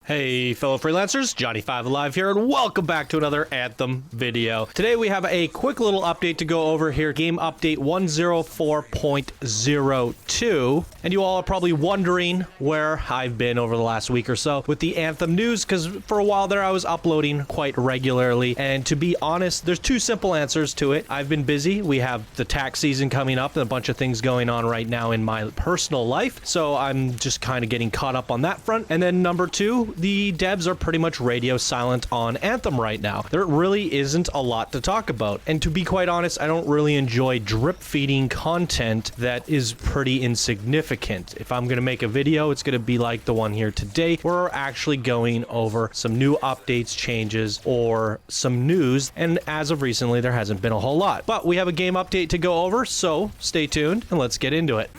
Hey fellow freelancers, Johnny5 Alive here, and welcome back to another Anthem video. Today we have a quick little update to go over here, game update 104.02, and you all are probably wondering where I've been over the last week or so with the Anthem news, because for a while there I was uploading quite regularly, and to be honest, there's two simple answers to it. I've been busy. We have the tax season coming up and a bunch of things going on right now in my personal life, so I'm just kind of getting caught up on that front. And then number two, the devs are pretty much radio silent on Anthem right now. There really isn't a lot to talk about. And to be quite honest, I don't really enjoy drip feeding content that is pretty insignificant. If I'm going to make a video, it's going to be like the one here today, where we're actually going over some new updates, changes, or some news. And as of recently, there hasn't been a whole lot. But we have a game update to go over, so stay tuned and let's get into it.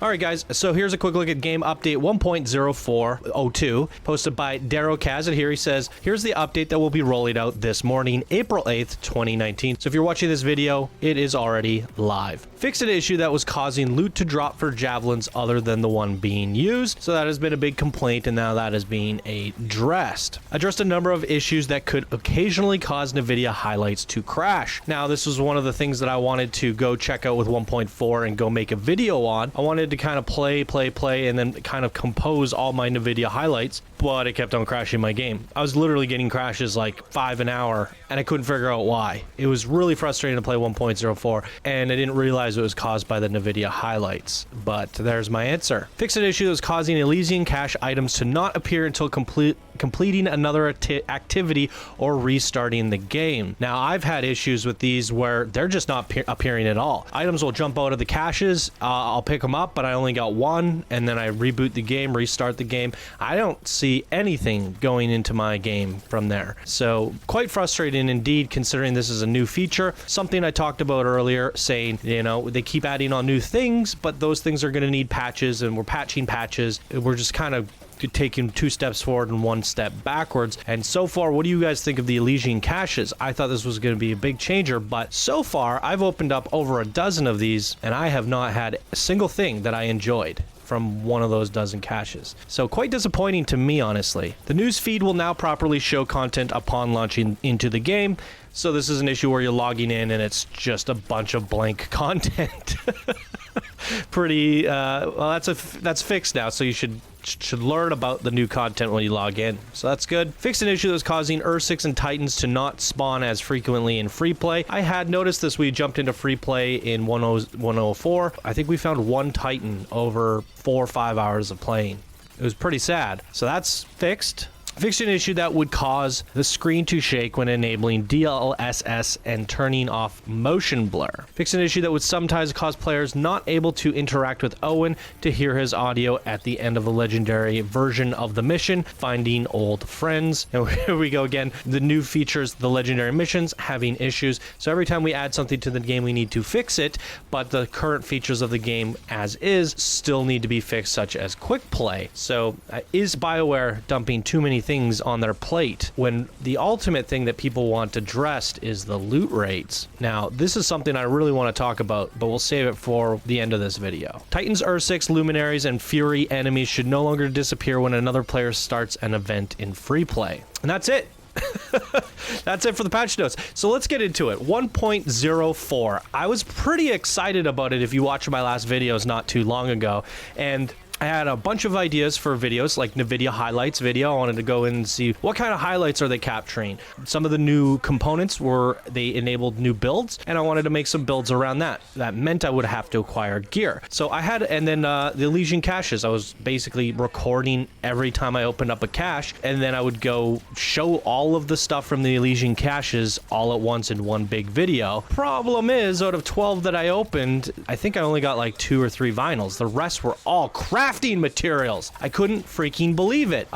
Alright guys, so here's a quick look at game update 1.0402, posted by Darrowkaz. Here he says, here's the update that will be rolling out this morning, April 8th, 2019. So if you're watching this video, it is already live. Fixed an issue that was causing loot to drop for javelins other than the one being used. So that has been a big complaint, and now that is being addressed. Addressed a number of issues that could occasionally cause NVIDIA highlights to crash. Now, this was one of the things that I wanted to go check out with 1.4 and go make a video on. I wanted to kind of play, and then kind of compose all my NVIDIA highlights, but it kept on crashing my game. I was literally getting crashes like 5 an hour, and I couldn't figure out why. It was really frustrating to play 1.04, and I didn't realize it was caused by the NVIDIA highlights, but there's my answer. Fixed an issue that was causing Elysian cache items to not appear until completing another activity or restarting the game. Now, I've had issues with these where they're just not appearing at all. Items will jump out of the caches, I'll pick them up, but I only got one, and then I reboot the game, restart the game. I don't see anything going into my game from there. So quite frustrating indeed, considering this is a new feature. Something I talked about earlier, saying, you know, they keep adding on new things, but those things are going to need patches, and we're patching patches. We're just kind of taking 2 steps forward and 1 step backwards. And so far, what do you guys think of the Elysian caches? I thought this was going to be a big changer, but so far I've opened up over a dozen of these, and I have not had a single thing that I enjoyed from one of those dozen caches. So quite disappointing to me, honestly. The news feed will now properly show content upon launching into the game. So this is an issue where you're logging in and it's just a bunch of blank content. Pretty well, that's fixed now, so you should learn about the new content when you log in. So that's good. Fixed an issue that was causing Ur-6 and Titans to not spawn as frequently in free play. I had noticed this. We jumped into free play in 104. I think we found 1 Titan over 4 or 5 hours of playing. It was pretty sad. So that's fixed. Fixed an issue that would cause the screen to shake when enabling DLSS and turning off motion blur. Fixed an issue that would sometimes cause players not able to interact with Owen to hear his audio at the end of the legendary version of the mission, finding old friends. And here we go again. The new features, the legendary missions, having issues. So every time we add something to the game, we need to fix it, but the current features of the game as is still need to be fixed, such as quick play. So is Bioware dumping too many things on their plate when the ultimate thing that people want addressed is the loot rates? Now, this is something I really want to talk about, but we'll save it for the end of this video. Titans, Ur-6, Luminaries, and Fury enemies should no longer disappear when another player starts an event in free play. And that's it. That's it for the patch notes. So let's get into it. 1.04. I was pretty excited about it if you watched my last videos not too long ago, and I had a bunch of ideas for videos, like NVIDIA highlights video. I wanted to go in and see what kind of highlights are they capturing. Some of the new components were, they enabled new builds, and I wanted to make some builds around that. That meant I would have to acquire gear. So I had, and then the Elysian caches, I was basically recording every time I opened up a cache, and then I would go show all of the stuff from the Elysian caches all at once in one big video. Problem is, out of 12 that I opened, I think I only got like 2 or 3 vinyls. The rest were all crap. crafting materials. I couldn't freaking believe it.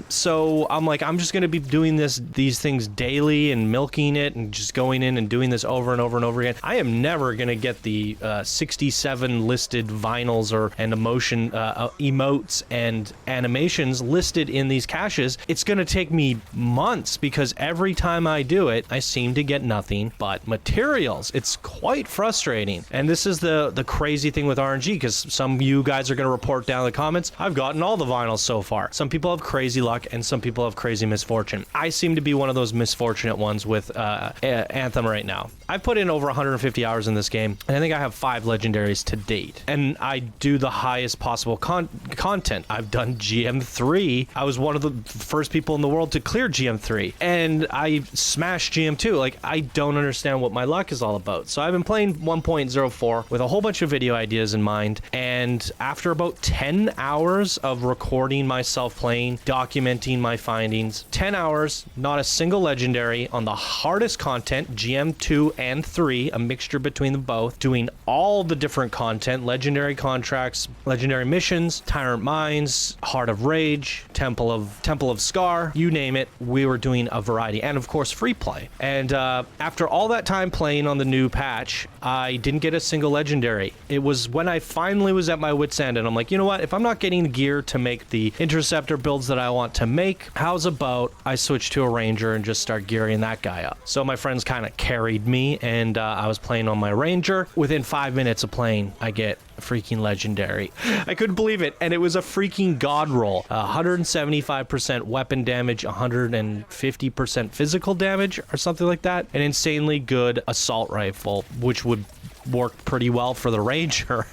So I'm like, I'm just going to be doing these things daily and milking it and just going in and doing this over and over and over again. I am never going to get the 67 listed vinyls and emotes and animations listed in these caches. It's going to take me months because every time I do it, I seem to get nothing but materials. It's quite frustrating. And this is the crazy thing with RNG, because some of you guys are going to report down in the comments, I've gotten all the vinyls so far. Some people have crazy luck and some people have crazy misfortune. I seem to be one of those misfortunate ones with Anthem right now. I've put in over 150 hours in this game, and I think I have 5 legendaries to date. And I do the highest possible content. I've done GM3. I was one of the first people in the world to clear GM3, and I smashed GM2. Like, I don't understand what my luck is all about. So I've been playing 1.04 with a whole bunch of video ideas in mind, and after about 10 hours of recording myself playing, documenting my findings, 10 hours, not a single legendary on the hardest content, GM2 and 3, a mixture between them both, doing all the different content, legendary contracts, legendary missions, Tyrant Mines, Heart of Rage, Temple of Scar, you name it, we were doing a variety, and of course free play. And after all that time playing on the new patch, I didn't get a single legendary. It was when I finally was at my wit's end, and I'm like, you know what, if I'm not getting the gear to make the interceptor builds that I want to make, how's about I switch to a ranger and just start gearing that guy up? So my friends kind of carried me, and I was playing on my ranger. Within 5 minutes of playing, I get a freaking legendary. I couldn't believe it, and it was a freaking god roll. 175% weapon damage, 150% physical damage, or something like that. An insanely good assault rifle, which would work pretty well for the ranger.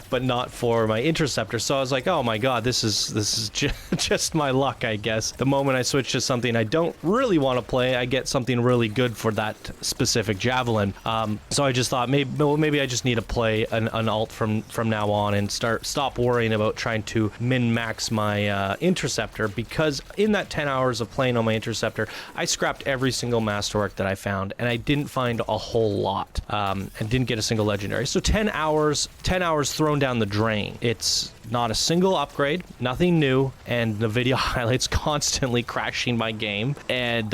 But not for my interceptor. So I was like, oh my god, this is just my luck, I guess. The moment I switch to something I don't really want to play, I get something really good for that specific javelin. So I just thought maybe I just need to play an alt from now on and stop worrying about trying to min-max my interceptor, because in that 10 hours of playing on my interceptor, I scrapped every single masterwork that I found, and I didn't find a whole lot, and didn't get a single legendary. So 10 hours thrown down the drain. It's not a single upgrade, nothing new, and the video highlights constantly crashing my game, and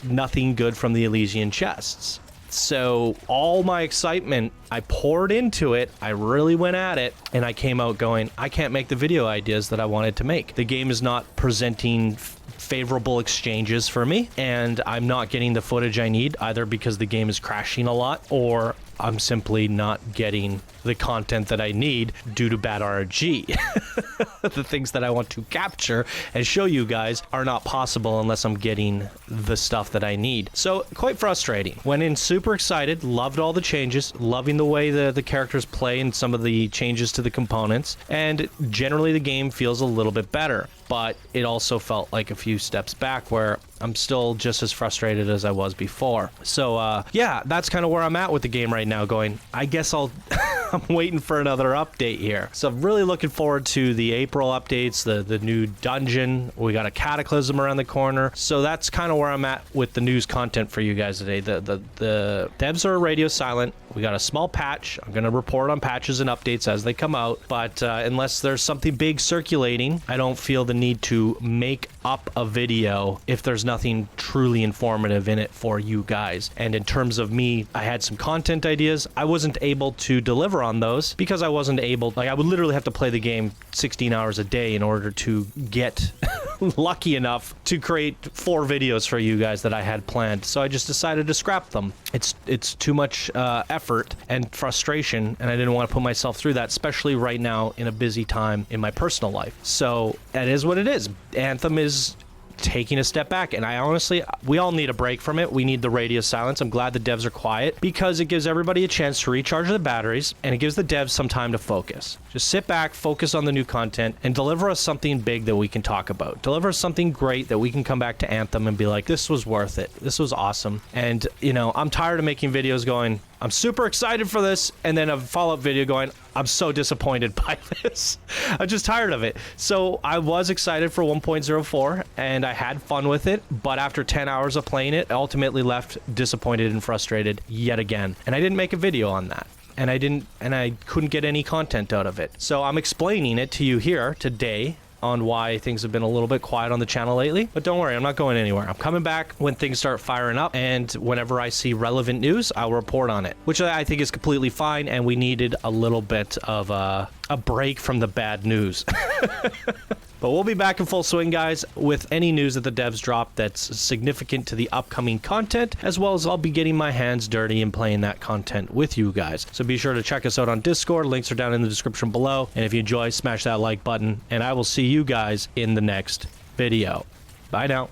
nothing good from the Elysian chests. So all my excitement, I poured into it, I really went at it, and I came out going, I can't make the video ideas that I wanted to make. The game is not presenting favorable exchanges for me, and I'm not getting the footage I need, either because the game is crashing a lot, or I'm simply not getting the content that I need due to bad RNG. The things that I want to capture and show you guys are not possible unless I'm getting the stuff that I need. So quite frustrating. Went in super excited, loved all the changes, loving the way the characters play and some of the changes to the components, and generally the game feels a little bit better, but it also felt like a few steps back where I'm still just as frustrated as I was before. So yeah, that's kind of where I'm at with the game right now, going, I guess I'm waiting for another update here. So I'm really looking forward to the April updates, the new dungeon. We got a cataclysm around the corner. So that's kind of where I'm at with the news content for you guys today. The devs are radio silent. We got a small patch. I'm going to report on patches and updates as they come out. But unless there's something big circulating, I don't feel the need to make up a video if there's nothing truly informative in it for you guys. And in terms of me, I had some content ideas. I wasn't able to deliver on those because I wasn't able, like, I would literally have to play the game 16 hours a day in order to get lucky enough to create 4 videos for you guys that I had planned. So I just decided to scrap them. It's too much effort and frustration, and I didn't want to put myself through that, especially right now in a busy time in my personal life. So that is what it is. Anthem is taking a step back, and I honestly, we all need a break from it. We need the radio silence. I'm glad the devs are quiet because it gives everybody a chance to recharge the batteries, and it gives the devs some time to focus. Just sit back, focus on the new content, and deliver us something big that we can talk about. Deliver us something great that we can come back to Anthem and be like, this was worth it. This was awesome. And, you know, I'm tired of making videos going, I'm super excited for this, and then a follow-up video going, I'm so disappointed by this. I'm just tired of it. So I was excited for 1.04, and I had fun with it, but after 10 hours of playing it, I ultimately left disappointed and frustrated yet again. And I didn't make a video on that. and I couldn't get any content out of it. So I'm explaining it to you here today on why things have been a little bit quiet on the channel lately. But don't worry, I'm not going anywhere. I'm coming back when things start firing up, and whenever I see relevant news, I'll report on it, which I think is completely fine, and we needed a little bit of a break from the bad news. But we'll be back in full swing, guys, with any news that the devs drop that's significant to the upcoming content, as well as I'll be getting my hands dirty and playing that content with you guys. So be sure to check us out on Discord. Links are down in the description below. And if you enjoy, smash that like button, and I will see you guys in the next video. Bye now.